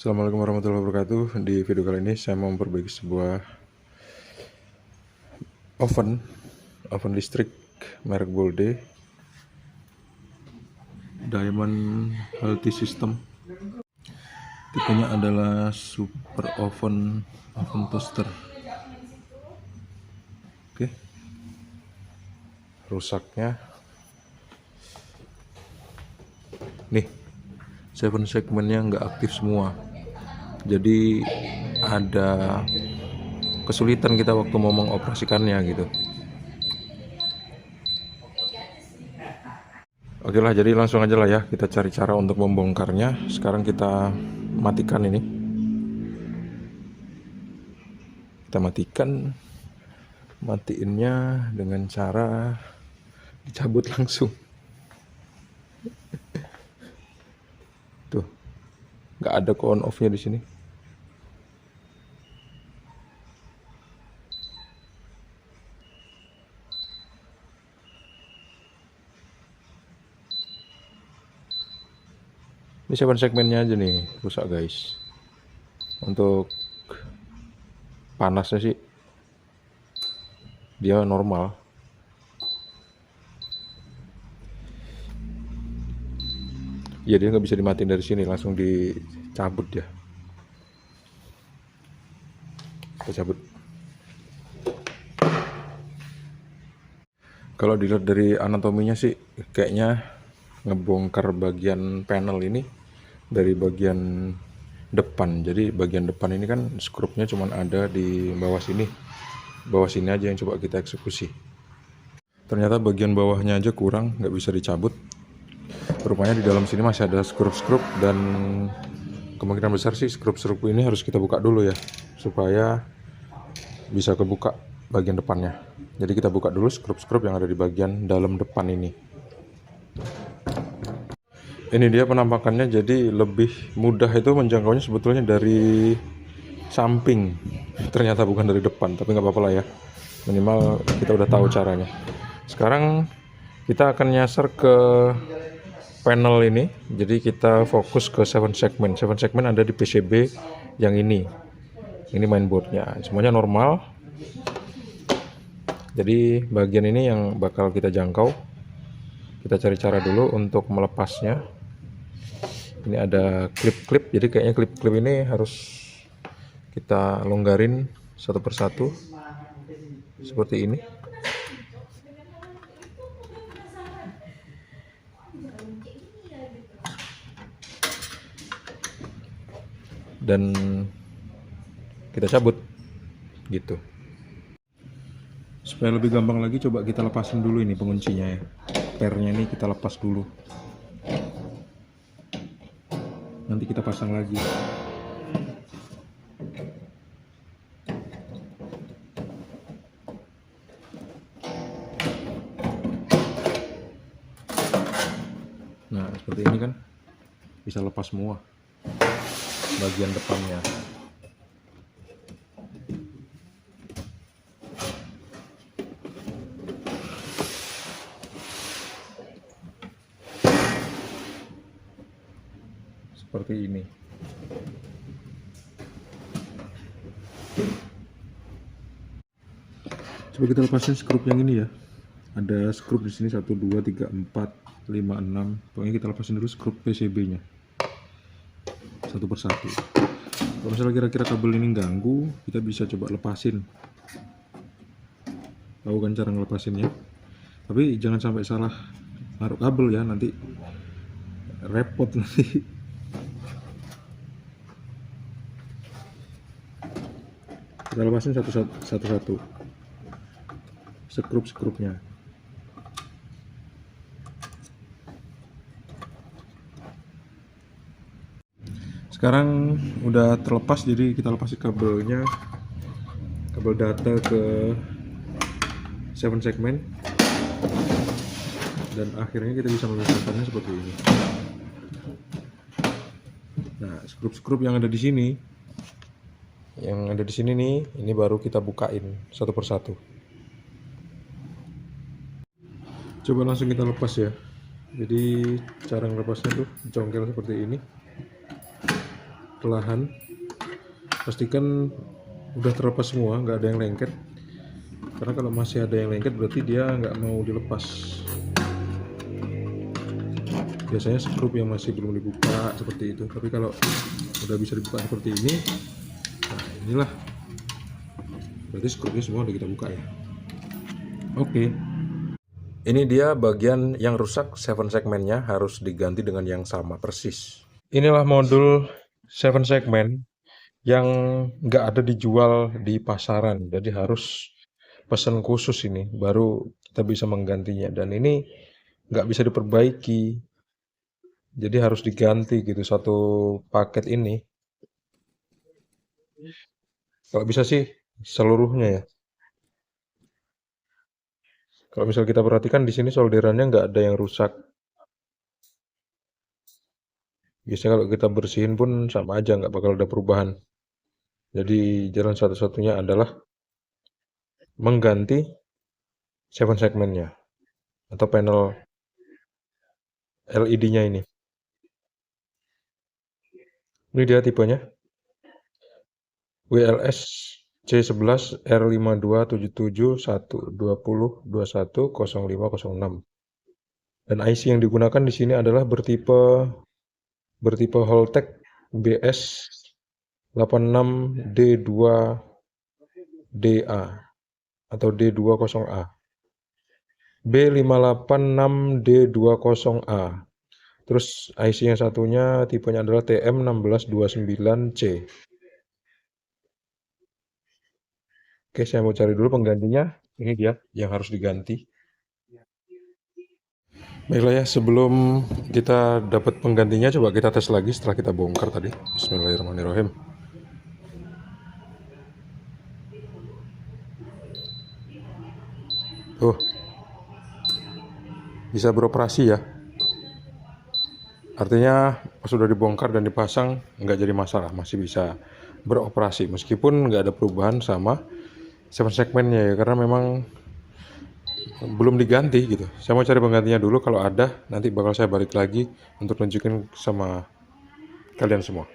Assalamualaikum warahmatullahi wabarakatuh. Di video kali ini saya mau memperbaiki sebuah oven listrik merek Bolde Diamond Healthy System. Tipenya adalah super oven toaster. Oke. Rusaknya nih, 7 segmennya nggak aktif semua. Jadi ada kesulitan kita waktu mau mengoperasikannya gitu. Oke lah, jadi langsung aja lah ya, kita cari cara untuk membongkarnya. Sekarang kita matikan ini. Kita matiinnya dengan cara dicabut langsung. Tuh, nggak ada on off-nya di sini. Ini 7 segmennya aja nih rusak guys. Untuk panasnya sih dia normal. Ya dia nggak bisa dimatiin dari sini, langsung dicabut ya. Kita cabut. Kalau dilihat dari anatominya sih kayaknya ngebongkar bagian panel ini dari bagian depan. Jadi bagian depan ini kan skrupnya cuma ada di bawah sini. Bawah sini aja yang coba kita eksekusi. Ternyata bagian bawahnya aja kurang, nggak bisa dicabut. Rupanya di dalam sini masih ada skrup-skrup, dan kemungkinan besar sih skrup-skrup ini harus kita buka dulu ya, supaya bisa kebuka bagian depannya. Jadi kita buka dulu skrup-skrup yang ada di bagian dalam depan ini. Ini dia penampakannya, jadi lebih mudah itu menjangkaunya sebetulnya dari samping. Ternyata bukan dari depan, tapi nggak apa-apa lah ya. Minimal kita udah tahu caranya. Sekarang kita akan nyasar ke panel ini. Jadi kita fokus ke 7 segmen. 7 segmen ada di PCB yang ini. Ini mainboardnya. Semuanya normal. Jadi bagian ini yang bakal kita jangkau. Kita cari cara dulu untuk melepasnya. Ini ada klip-klip, jadi kayaknya klip-klip ini harus kita longgarin satu persatu seperti ini. Dan kita cabut gitu. Supaya lebih gampang lagi, coba kita lepasin dulu ini penguncinya ya. Pernya ini kita lepas dulu. Nanti kita pasang lagi. Nah, seperti ini kan bisa lepas semua bagian depannya. Seperti ini. Coba kita lepasin skrup yang ini ya. Ada skrup di sini 1 2 3 4 5 6. Pokoknya kita lepasin dulu skrup PCB-nya. Satu persatu. Kalau misalnya kira-kira kabel ini ganggu, kita bisa coba lepasin. Tahu kan cara ngelepasinnya? Tapi jangan sampai salah naruh kabel ya, nanti repot nanti. Kita lepasin satu-satu skrup-skrupnya. Sekarang udah terlepas, jadi kita lepasin kabelnya, kabel data ke 7 segmen, dan akhirnya kita bisa memisahkannya seperti ini. Nah, skrup-skrup yang ada di sini, nih, ini baru kita bukain satu persatu. Coba langsung kita lepas ya. Jadi cara ngelepasnya tuh congkel seperti ini. perlahan, pastikan udah terlepas semua, nggak ada yang lengket, karena kalau masih ada yang lengket berarti dia nggak mau dilepas. Biasanya skrup yang masih belum dibuka seperti itu, tapi kalau udah bisa dibuka seperti ini, nah inilah berarti skrupnya semua udah kita buka ya. Oke. Ini dia bagian yang rusak, 7 segmennya harus diganti dengan yang sama persis. Inilah modul 7 segmen yang nggak ada dijual di pasaran, jadi harus pesan khusus ini baru kita bisa menggantinya, dan ini nggak bisa diperbaiki, jadi harus diganti gitu satu paket ini. Kalau bisa sih seluruhnya ya. Kalau misal kita perhatikan di sini solderannya nggak ada yang rusak. Biasanya kalau kita bersihin pun sama aja, nggak bakal ada perubahan. Jadi jalan satu-satunya adalah mengganti 7 segmennya atau panel LED-nya ini. Ini dia tipenya WLS C11 R52771202105006. Dan IC yang digunakan di sini adalah bertipe Holtec BS 86D2DA atau D20A. B586D20A. Terus IC yang satunya tipenya adalah TM1629C. Oke, saya mau cari dulu penggantinya. Ini dia yang harus diganti. Baiklah ya, sebelum kita dapat penggantinya, coba kita tes lagi setelah kita bongkar tadi. Bismillahirrahmanirrahim. Tuh, bisa beroperasi ya. Artinya pas sudah dibongkar dan dipasang nggak jadi masalah, masih bisa beroperasi meskipun nggak ada perubahan sama 7 segmennya ya, karena memang belum diganti gitu. Saya mau cari penggantinya dulu, kalau ada nanti bakal saya balik lagi untuk nunjukin sama kalian semua.